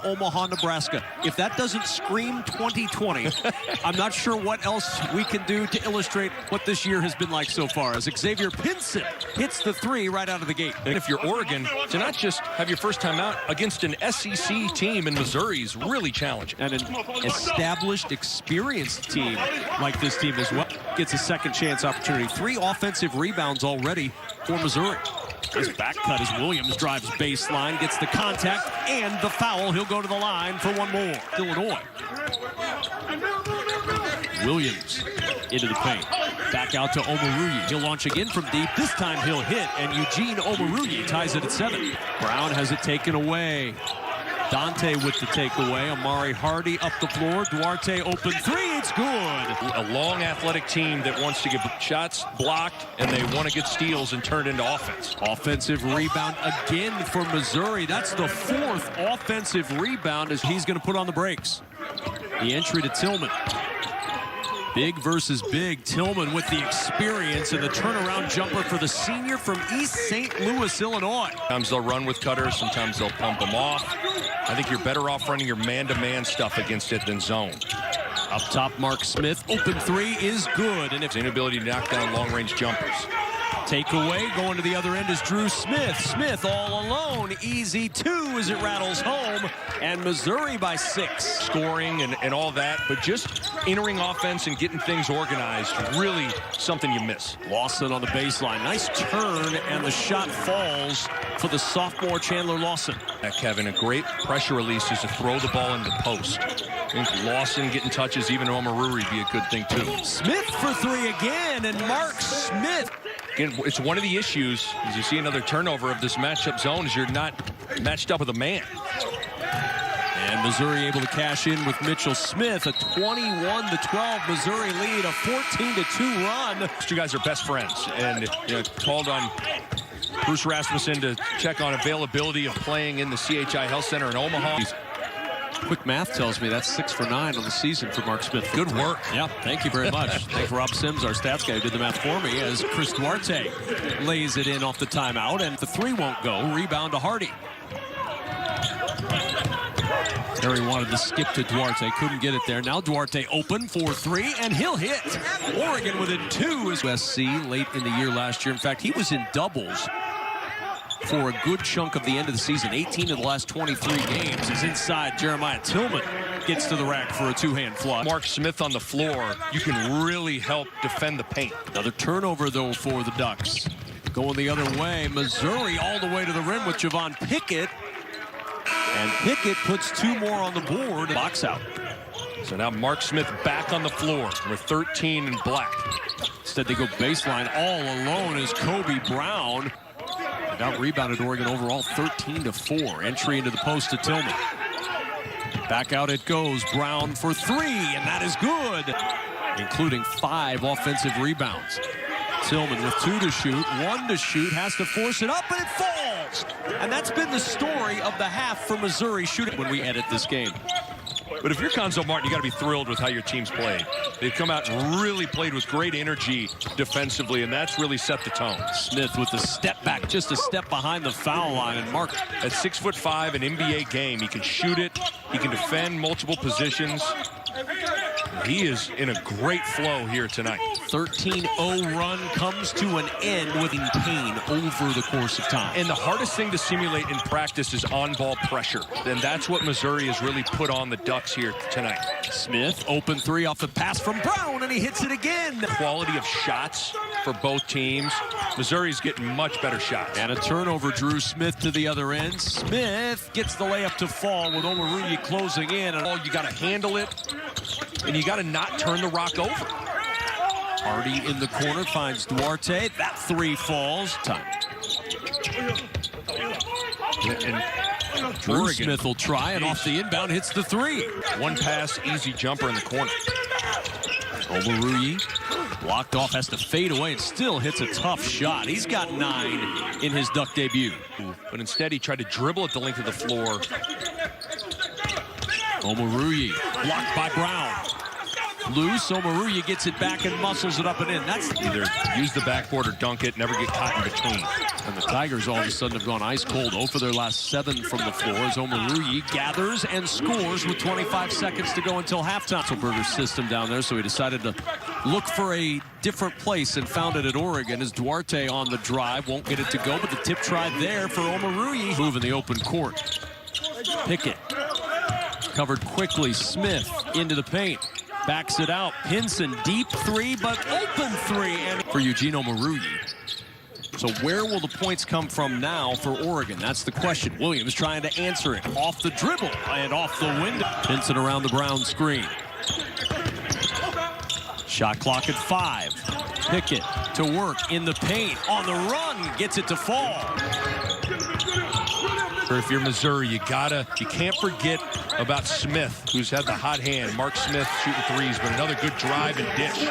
Omaha, Nebraska. If that doesn't scream 2020, I'm not sure what else we can do to illustrate what this year has been like so far, as Xavier Pinson hits the three right out of the gate. And if you're Oregon, to not just have your first time out against an SEC team in Missouri is really challenging. And an established, experienced team like this team as well gets a second chance opportunity. 3 offensive rebounds already for Missouri. His back cut as Williams drives baseline, gets the contact and the foul. He'll go to the line for one more. Illinois. Williams into the paint. Back out to Omoruyi. He'll launch again from deep. This time he'll hit, and Eugene Omoruyi ties it at 7. Brown has it taken away. Dante with the takeaway. Amari Hardy up the floor. Duarte open 3. It's good. A long athletic team that wants to get shots blocked, and they want to get steals and turn into offense. Offensive rebound again for Missouri. That's the 4th offensive rebound as he's going to put on the brakes. The entry to Tillman. Big versus big. Tillman with the experience and the turnaround jumper for the senior from East St. Louis, Illinois. Sometimes they'll run with cutters, sometimes they'll pump them off. I think you're better off running your man-to-man stuff against it than zone. Up top, Mark Smith. Open 3 is good. And if inability to knock down long-range jumpers. Takeaway going to the other end is Drew Smith. Smith all alone. Easy 2 as it rattles home. And Missouri by 6. Scoring and all that, but just entering offense and getting things organized, really something you miss. Lawson on the baseline. Nice turn, and the shot falls for the sophomore Chandler Lawson. Kevin, a great pressure release is to throw the ball into the post. I think Lawson getting touches, even Omoruyi, be a good thing too. Smith for 3 again, and Mark Smith. Again, it's one of the issues, as you see another turnover of this matchup zone, is you're not matched up with a man. And Missouri able to cash in with Mitchell Smith. A 21-12 Missouri lead, a 14-2 run. These two guys are best friends, and called on Bruce Rasmussen to check on availability of playing in the CHI Health Center in Omaha. Quick math tells me that's 6 for 9 on the season for Mark Smith. Good work. Yeah, thank you very much. Thanks Rob Sims, our stats guy, who did the math for me, as Chris Duarte lays it in off the timeout, and the 3 won't go. Rebound to Hardy. Terry wanted to skip to Duarte, couldn't get it there. Now Duarte open for 3, and he'll hit. Oregon within 2 is USC late in the year last year. In fact, he was in doubles for a good chunk of the end of the season. 18 of the last 23 games. He's inside. Jeremiah Tillman gets to the rack for a 2-hand flush. Mark Smith on the floor. You can really help defend the paint. Another turnover, though, for the Ducks. Going the other way. Missouri all the way to the rim with Javon Pickett. And Pickett puts 2 more on the board. Box out. So now Mark Smith back on the floor. We're 13 in black. Instead, they go baseline. All alone is Kobe Brown. And out rebounded Oregon overall 13-4. Entry into the post to Tillman. Back out it goes. Brown for 3, and that is good, including 5 offensive rebounds. Tillman with 2 to shoot, 1 to shoot, has to force it up, and it falls. And that's been the story of the half for Missouri shooting when we edit this game. But if you're Conzo Martin, you got to be thrilled with how your team's played. They've come out and really played with great energy defensively, and that's really set the tone. Smith with the step back, just a step behind the foul line, and Mark at 6'5", an NBA game. He can shoot it. He can defend multiple positions. He is in a great flow here tonight. 13-0 run comes to an end with pain over the course of time. And the hardest thing to simulate in practice is on-ball pressure. And that's what Missouri has really put on the Ducks here tonight. Smith, open 3 off the pass from Brown, and he hits it again. The quality of shots for both teams. Missouri's getting much better shots. And a turnover, Drew Smith to the other end. Smith gets the layup to fall with Omoruyi closing in. And you got to handle it, and you got to not turn the rock over. Hardy in the corner finds Duarte. That 3 falls. Time. And Drew Smith will try, and off the inbound hits the 3. 1 pass, easy jumper in the corner. Omoruyi blocked off, has to fade away, and still hits a tough shot. He's got 9 in his Duck debut. But instead, he tried to dribble at the length of the floor. Omoruyi blocked by Brown. Loose, Omoruyi gets it back and muscles it up and in. That's either use the backboard or dunk it, never get caught in between. And the Tigers all of a sudden have gone ice cold. 0 for their last 7 from the floor as Omoruyi gathers and scores with 25 seconds to go until halftime. Berger's system down there, so he decided to look for a different place and found it at Oregon as Duarte on the drive. Won't get it to go, but the tip try there for Omoruyi. Move in the open court. Pickett covered quickly. Smith into the paint. Backs it out. Pinson deep 3, but open 3 and for Eugene Omoruyi. So where will the points come from now for Oregon? That's the question. Williams trying to answer it. Off the dribble and off the window. Pinson around the Brown screen. Shot clock at 5. Pickett to work in the paint. On the run. Gets it to fall. If you're Missouri, you can't forget about Smith, who's had the hot hand. Mark Smith shooting threes, but another good drive and dish.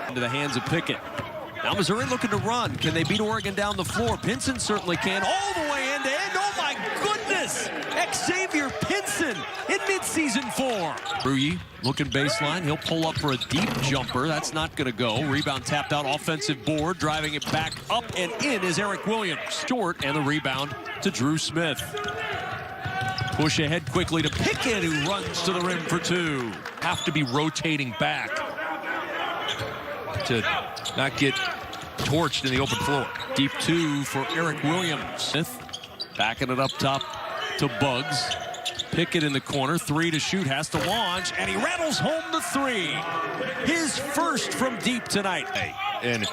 Into the hands of Pickett. Now Missouri looking to run. Can they beat Oregon down the floor? Pinson certainly can. All the way end to end. Oh my goodness! Xavier Pinson in midseason form. Ruyi looking baseline. He'll pull up for a deep jumper. That's not going to go. Rebound tapped out. Offensive board. Driving it back up and in is Eric Williams. Short and the rebound to Drew Smith. Push ahead quickly to Pickett, who runs to the rim for 2. Have to be rotating back to not get torched in the open floor. Deep 2 for Eric Williams. Smith backing it up top to Bugs. Pickett in the corner. 3 to shoot. Has to launch. And he rattles home the 3. His first from deep tonight. And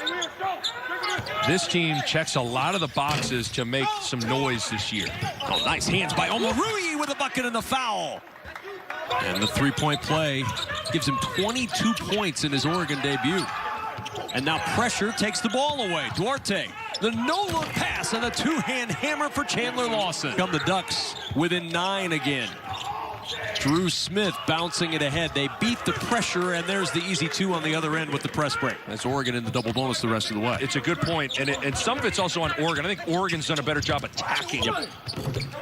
this team checks a lot of the boxes to make some noise this year. Oh, nice hands by Omoruyi with a bucket and the foul. And the three-point play gives him 22 points in his Oregon debut. And now pressure takes the ball away. Duarte, the no-look pass and a two-hand hammer for Chandler Lawson. Come the Ducks within 9 again. Drew Smith bouncing it ahead. They beat the pressure, and there's the easy 2 on the other end with the press break. That's Oregon in the double bonus the rest of the way. It's a good point, and some of it's also on Oregon. I think Oregon's done a better job attacking. Yep.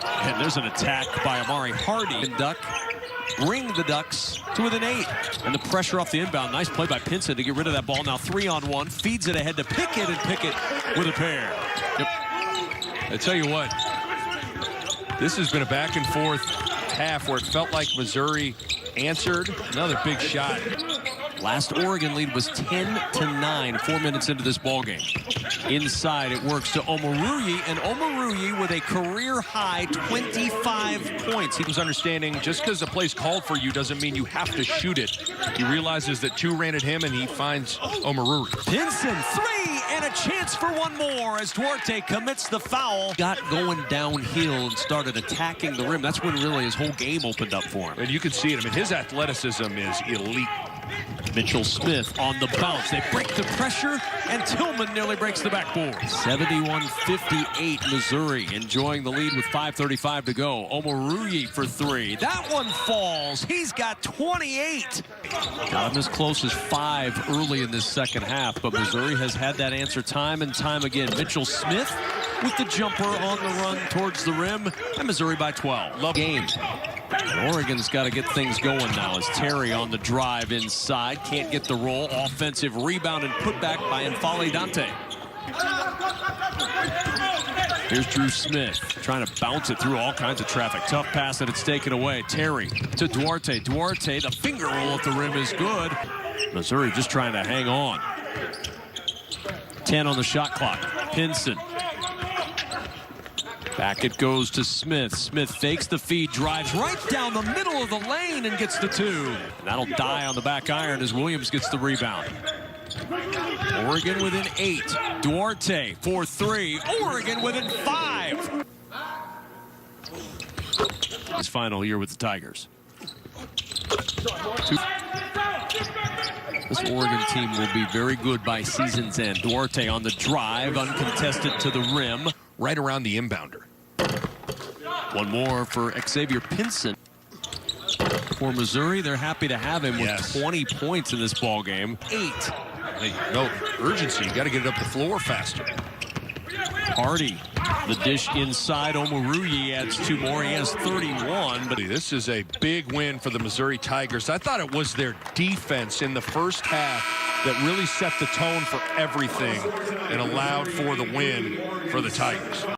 And there's an attack by Amari Hardy. And Duck bring the Ducks to within 8. And the pressure off the inbound. Nice play by Pinson to get rid of that ball. Now 3-on-1. Feeds it ahead to Pickett, and Pickett with a pair. Yep. I tell you what, this has been a back and forth half where it felt like Missouri answered. Another big shot. Last Oregon lead was 10-9, 4 minutes into this ball game. Inside, it works to Omoruyi, and Omoruyi with a career-high 25 points. He was understanding just because the play's called for you doesn't mean you have to shoot it. He realizes that 2 ran at him, and he finds Omoruyi. Pinson, 3, and a chance for one more as Duarte commits the foul. Got going downhill and started attacking the rim. That's when really his whole game opened up for him. And you can see it. I mean, his athleticism is elite. Mitchell Smith on the bounce. They break the pressure, and Tillman nearly breaks the backboard. 71-58, Missouri enjoying the lead with 5:35 to go. Omoruyi for 3. That one falls. He's got 28. Got him as close as 5 early in this second half, but Missouri has had that answer time and time again. Mitchell Smith with the jumper on the run towards the rim, and Missouri by 12. Love game. Oregon's got to get things going now as Terry on the drive inside. Can't get the roll. Offensive rebound and put back by N'Faly Dante. Here's Drew Smith trying to bounce it through all kinds of traffic. Tough pass and it's taken away. Terry to Duarte. Duarte, the finger roll at the rim is good. Missouri just trying to hang on. 10 on the shot clock. Pinson. Back it goes to Smith. Smith fakes the feed, drives right down the middle of the lane and gets the 2. And that'll die on the back iron as Williams gets the rebound. Oregon within 8. Duarte for 3. Oregon within 5. His final year with the Tigers. This Oregon team will be very good by season's end. Duarte on the drive, uncontested to the rim. Right around the inbounder. One more for Xavier Pinson. For Missouri, they're happy to have him with 20 points in this ball game. 8. Hey, no urgency. You got to get it up the floor faster. Hardy, the dish inside. Omoruyi adds 2 more. He has 31. But This is a big win for the Missouri Tigers. I thought it was their defense in the first half that really set the tone for everything and allowed for the win for the Tigers.